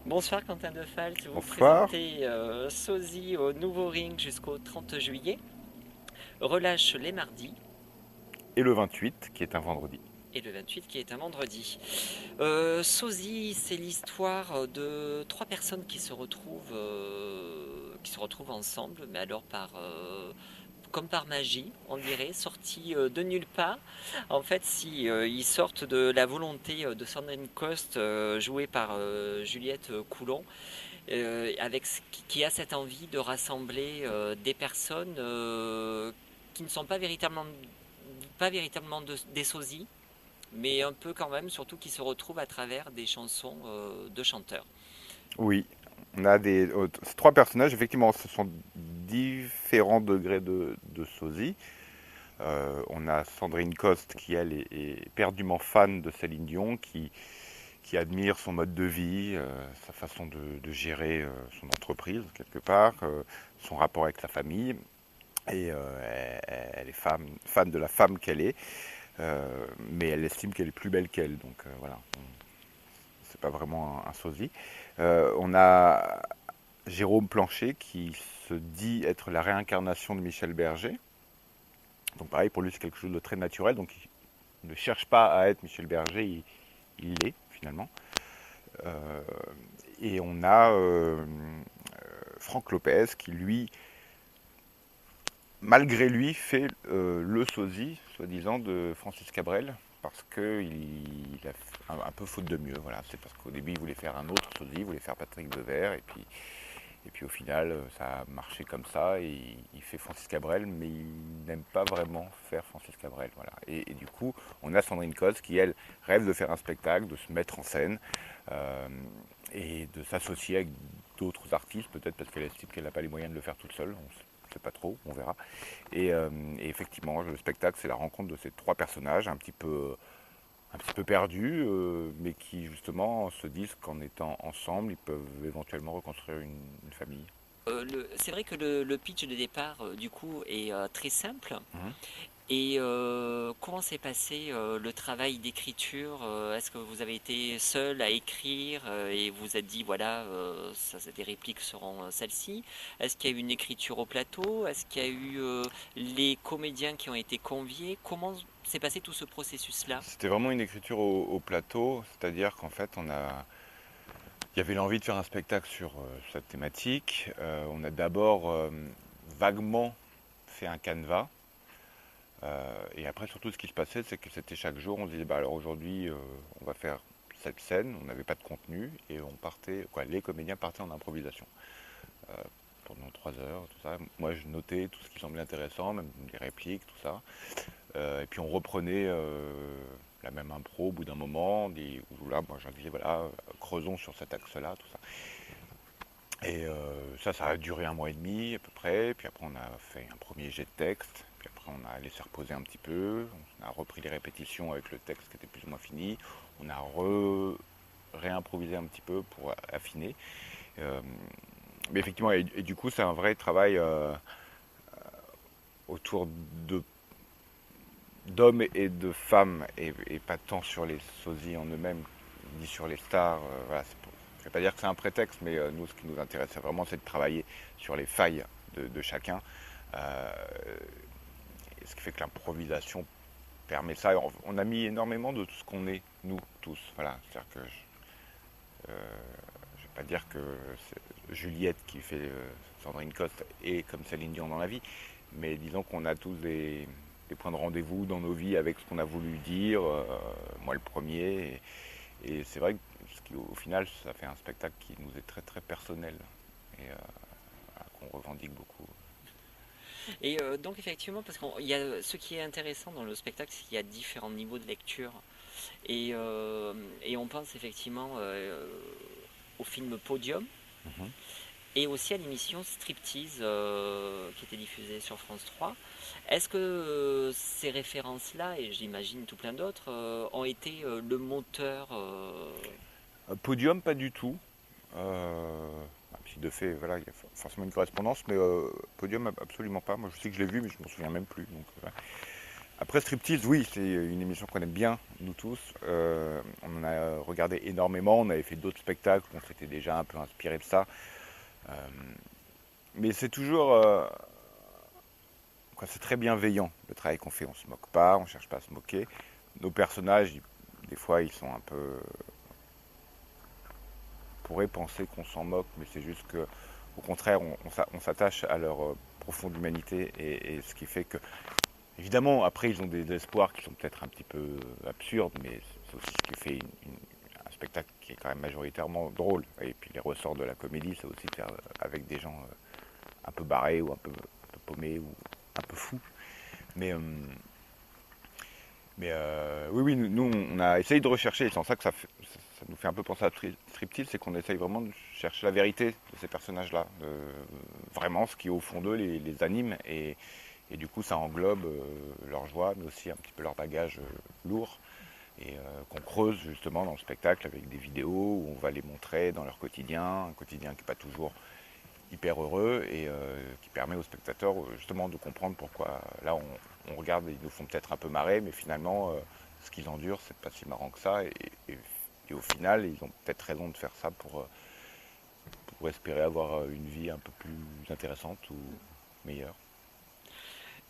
Bonsoir Quentin de Falt, vous Bonsoir. présentez Sosie au nouveau ring jusqu'au 30 juillet, relâche les mardis Et le 28, qui est un vendredi. et le 28 qui est un vendredi. Sosie, c'est l'histoire de trois personnes qui se retrouvent ensemble, mais alors comme par magie, on dirait, sortis de nulle part. En fait, si ils sortent de la volonté de Sandrine Coste, jouée par Juliette Coulon, qui a cette envie de rassembler des personnes qui ne sont pas véritablement des sosies, mais un peu quand même, surtout qui se retrouvent à travers des chansons de chanteurs. Oui, on a ces trois personnages, effectivement, ce sont différents degrés de sosie. On a Sandrine Coste qui, elle, est éperdument fan de Céline Dion, qui admire son mode de vie, sa façon de gérer son entreprise, quelque part, son rapport avec sa famille. Et elle est fan de la femme qu'elle est, mais elle estime qu'elle est plus belle qu'elle. Donc voilà, c'est pas vraiment un sosie. On a Jérôme Plancher qui se dit être la réincarnation de Michel Berger. Donc pareil, pour lui c'est quelque chose de très naturel. Donc il ne cherche pas à être Michel Berger, il l'est finalement. Euh, et on a Franck Lopez qui lui, malgré lui, fait le sosie, soi-disant, de Francis Cabrel. Parce qu'il a un peu faute de mieux, voilà. C'est parce qu'au début il voulait faire un autre sosie, il voulait faire Patrick Devers, et puis au final, ça a marché comme ça. Et il fait Francis Cabrel, mais il n'aime pas vraiment faire Francis Cabrel. Voilà. Et du coup, on a Sandrine Cos qui, elle, rêve de faire un spectacle, de se mettre en scène euh, et de s'associer avec d'autres artistes, peut-être parce qu'elle estime qu'elle n'a pas les moyens de le faire toute seule. On ne sait pas trop, on verra. Et effectivement, le spectacle, c'est la rencontre de ces trois personnages un petit peu perdus, mais qui justement se disent qu'en étant ensemble, ils peuvent éventuellement reconstruire une famille. C'est vrai que le pitch de départ, du coup, est très simple. Mhm. Et comment s'est passé le travail d'écriture? Est-ce que vous avez été seul à écrire et vous êtes dit, voilà, des répliques seront celles-ci? Est-ce qu'il y a eu une écriture au plateau? Est-ce qu'il y a eu les comédiens qui ont été conviés? Comment s'est passé tout ce processus-là? C'était vraiment une écriture au plateau, c'est-à-dire qu'en fait, il y avait l'envie de faire un spectacle sur cette thématique. On a d'abord vaguement fait un canevas. Et après, surtout, ce qui se passait, c'est que c'était chaque jour, on se disait, bah, alors aujourd'hui, on va faire cette scène, on n'avait pas de contenu, et on partait, quoi, les comédiens partaient en improvisation pendant 3 heures, tout ça. Moi, je notais tout ce qui semblait intéressant, même les répliques, tout ça. Et puis on reprenait la même impro au bout d'un moment, où là, moi, je disais, voilà, creusons sur cet axe-là, tout ça. Et ça a duré un mois et demi à peu près. Puis après, on a fait un premier jet de texte. Puis après, on a laissé reposer un petit peu. On a repris les répétitions avec le texte qui était plus ou moins fini. On a réimprovisé un petit peu pour affiner. Euh, mais effectivement, et du coup, c'est un vrai travail autour de d'hommes et de femmes, et pas tant sur les sosies en eux-mêmes, ni sur les stars. Voilà, je ne vais pas dire que c'est un prétexte, mais nous, ce qui nous intéresse, c'est vraiment de travailler sur les failles de chacun. Euh, Ce qui fait que l'improvisation permet ça. On a mis énormément de tout ce qu'on est, nous tous. Voilà, c'est-à-dire que je ne vais pas dire que c'est Juliette qui fait Sandrine Coste est comme Céline Dion dans la vie, mais disons qu'on a tous des points de rendez-vous dans nos vies avec ce qu'on a voulu dire, moi le premier, et c'est vrai qu'au final ça fait un spectacle qui nous est très très personnel et voilà, qu'on revendique beaucoup. Et donc effectivement, parce qu'il y a ce qui est intéressant dans le spectacle, c'est qu'il y a différents niveaux de lecture. Et on pense effectivement au film Podium Mhm. et aussi à l'émission Striptease qui était diffusée sur France 3. Est-ce que ces références-là, et j'imagine tout plein d'autres, ont été le moteur Podium pas du tout. Puis de fait, voilà, il y a forcément une correspondance, mais Podium absolument pas. Moi je sais que je l'ai vu, mais je m'en souviens même plus. Donc, voilà. Après Striptease, oui, c'est une émission qu'on aime bien, nous tous. On en a regardé énormément, on avait fait d'autres spectacles, on s'était déjà un peu inspiré de ça. Euh, mais c'est toujours, c'est très bienveillant le travail qu'on fait, on se moque pas, on cherche pas à se moquer. Nos personnages, des fois, ils sont un peu. On pourrait penser qu'on s'en moque, mais c'est juste que, au contraire, on s'attache à leur profonde humanité et ce qui fait que, évidemment, après, ils ont des espoirs qui sont peut-être un petit peu absurdes, mais c'est aussi ce qui fait un spectacle qui est quand même majoritairement drôle. Et puis les ressorts de la comédie, c'est aussi faire avec des gens un peu barrés ou un peu paumés ou un peu fous. Mais, euh, oui, oui, nous, on a essayé de rechercher, et c'est en ça que ça nous fait un peu penser à Striptease, c'est qu'on essaye vraiment de chercher la vérité de ces personnages-là, vraiment ce qui au fond d'eux les anime, et du coup ça englobe leur joie, mais aussi un petit peu leur bagage lourd, et qu'on creuse justement dans le spectacle avec des vidéos où on va les montrer dans leur quotidien, un quotidien qui n'est pas toujours hyper heureux et qui permet aux spectateurs justement de comprendre pourquoi là on regarde et ils nous font peut-être un peu marrer, mais finalement ce qu'ils endurent c'est pas si marrant que ça et au final ils ont peut-être raison de faire ça pour espérer avoir une vie un peu plus intéressante ou meilleure.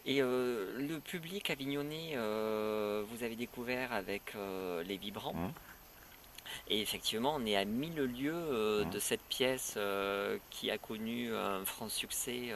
Et le public avignonnais, vous avez découvert avec les vibrants. Hum, Et effectivement, on est à 1000 lieues hum, de cette pièce qui a connu un franc succès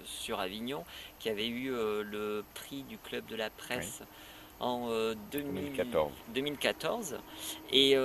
sur Avignon, qui avait eu le prix du Club de la oui, Presse en 2014. 2014. Et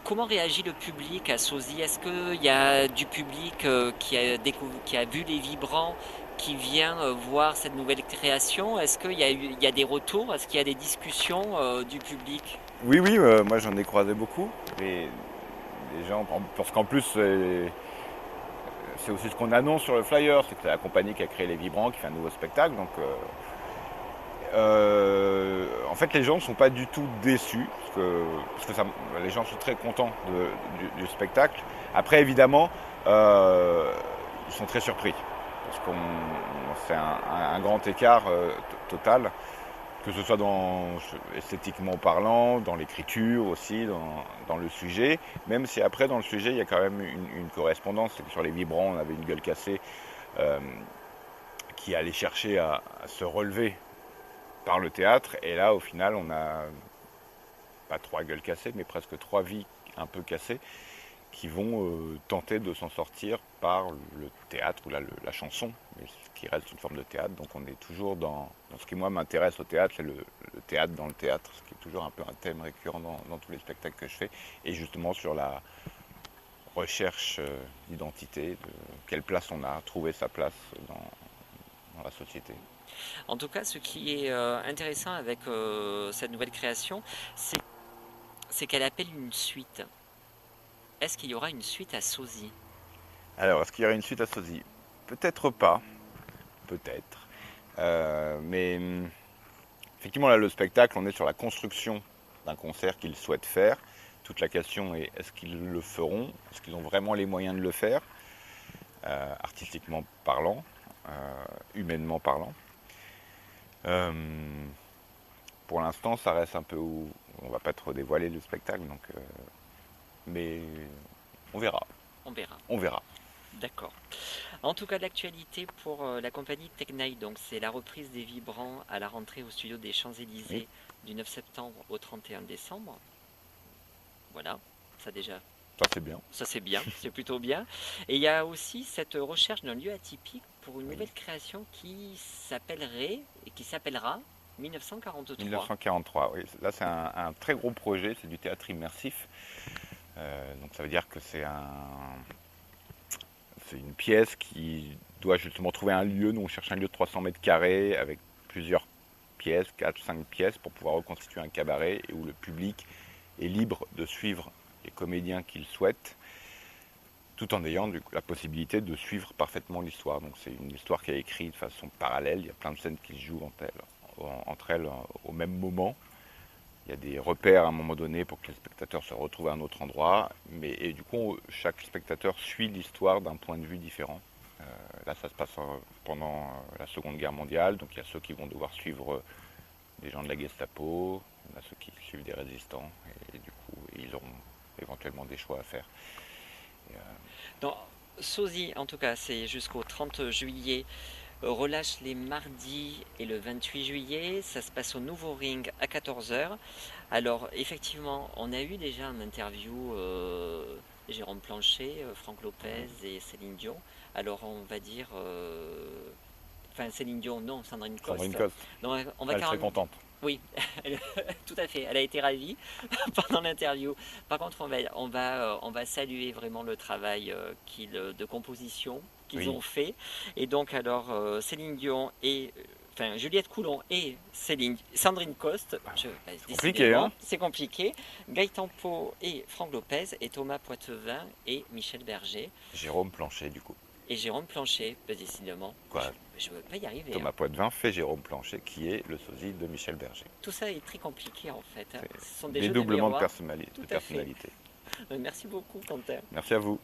comment réagit le public à Sosie? Est-ce qu'il y a du public qui a vu les vibrants, qui vient voir cette nouvelle création? Est-ce il y a des retours? Est-ce qu'il y a des discussions du public? Oui, oui, moi j'en ai croisé beaucoup. Les gens, parce qu'en plus, c'est aussi ce qu'on annonce sur le flyer, c'est que c'est la compagnie qui a créé les Vibrants, qui fait un nouveau spectacle. Donc, en fait, les gens ne sont pas du tout déçus, les gens sont très contents du spectacle. Après, évidemment, ils sont très surpris, parce qu'on c'est un grand écart total, que ce soit esthétiquement parlant, dans l'écriture aussi, dans le sujet, même si après, dans le sujet, il y a quand même une correspondance. C'est que sur les Vibrants, on avait une gueule cassée euh, qui allait chercher à se relever par le théâtre. Et là, au final, on a pas trois gueules cassées, mais presque trois vies un peu cassées qui vont tenter de s'en sortir par le théâtre ou la chanson, mais ce qui reste une forme de théâtre. Donc on est toujours dans ce qui moi m'intéresse au théâtre, c'est le théâtre dans le théâtre, ce qui est toujours un peu un thème récurrent dans tous les spectacles que je fais, et justement sur la recherche d'identité, de quelle place on a, trouver sa place dans la société. En tout cas, ce qui est intéressant avec cette nouvelle création, c'est c'est qu'elle appelle une suite. Est-ce qu'il y aura une suite à Sosie? Alors, est-ce qu'il y aura une suite à Sosie? Peut-être pas, peut-être. Mais effectivement, là, le spectacle, on est sur la construction d'un concert qu'ils souhaitent faire. Toute la question est, est-ce qu'ils le feront? Est-ce qu'ils ont vraiment les moyens de le faire, artistiquement parlant, humainement parlant? Euh, pour l'instant, ça reste un peu où on va pas trop dévoiler le spectacle, donc, mais on verra, On verra. on verra. D'accord. En tout cas, l'actualité pour la compagnie Technight, donc c'est la reprise des Vibrants à la rentrée au studio des Oui, Champs-Élysées du 9 septembre au 31 décembre. Voilà, ça déjà, ça c'est bien. ça c'est bien, c'est plutôt bien. Et il y a aussi cette recherche d'un lieu atypique pour une Oui. nouvelle création qui s'appellerait et qui s'appellera 1943. 1943, oui. Là, c'est un très gros projet, c'est du théâtre immersif. Donc, ça veut dire que c'est une pièce qui doit justement trouver un lieu. Nous, on cherche un lieu de 300 mètres carrés avec plusieurs pièces, 4, 5 pièces, pour pouvoir reconstituer un cabaret et où le public est libre de suivre les comédiens qu'il souhaite, tout en ayant la possibilité de suivre parfaitement l'histoire. Donc, c'est une histoire qui est écrite de façon parallèle. Il y a plein de scènes qui se jouent entre elles au même moment. Il y a des repères à un moment donné pour que les spectateurs se retrouvent à un autre endroit. Et du coup, chaque spectateur suit l'histoire d'un point de vue différent. Là, ça se passe pendant la Seconde Guerre mondiale, donc il y a ceux qui vont devoir suivre des gens de la Gestapo, il y en a ceux qui suivent des résistants, et du coup, ils auront éventuellement des choix à faire. Et, Donc, Sosie, en tout cas, c'est jusqu'au 30 juillet. Relâche les mardis et le 28 juillet. Ça se passe au nouveau ring à 14 heures. Alors, effectivement, on a eu déjà en interview Jérôme Planchet, Franck Lopez et Céline Dion. Alors, on va dire. Enfin, Céline Dion, non, Sandrine Sandrine Coste. Coste, Donc, on va elle serait carrément. contente. Oui, tout à fait. Elle a été ravie pendant l'interview. Par contre, on va saluer vraiment le travail de composition qu'ils Oui, ont fait. Et donc, alors, Céline Dion et. Enfin, Juliette Coulon et Sandrine Coste, c'est compliqué, décidément, hein? c'est compliqué. Gaëtan Pau et Franck Lopez et Thomas Poitevin et Michel Berger Jérôme Planchet, du coup. et Jérôme Planchet, décidément. Quoi, Je ne veux pas y arriver, hein. Thomas Poitvin fait Jérôme Planchet, qui est le sosie de Michel Berger. Tout ça est très compliqué en fait, hein. C'est Ce sont des jeux de dédoublement de miroirs. Tout à fait. personnalité. Merci beaucoup, Quentin. Merci à vous.